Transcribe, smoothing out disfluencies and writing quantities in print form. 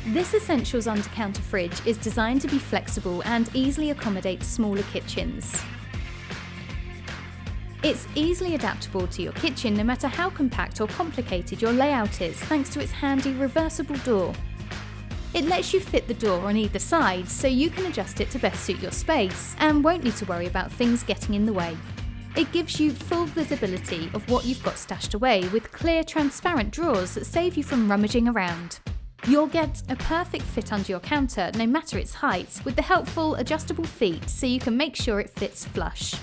This Essentials Undercounter Fridge is designed to be flexible and easily accommodate smaller kitchens. It's easily adaptable to your kitchen no matter how compact or complicated your layout is, thanks to its handy reversible door. It lets you fit the door on either side so you can adjust it to best suit your space and won't need to worry about things getting in the way. It gives you full visibility of what you've got stashed away with clear, transparent drawers that save you from rummaging around. You'll get a perfect fit under your counter no matter its height, with the helpful adjustable feet so you can make sure it fits flush.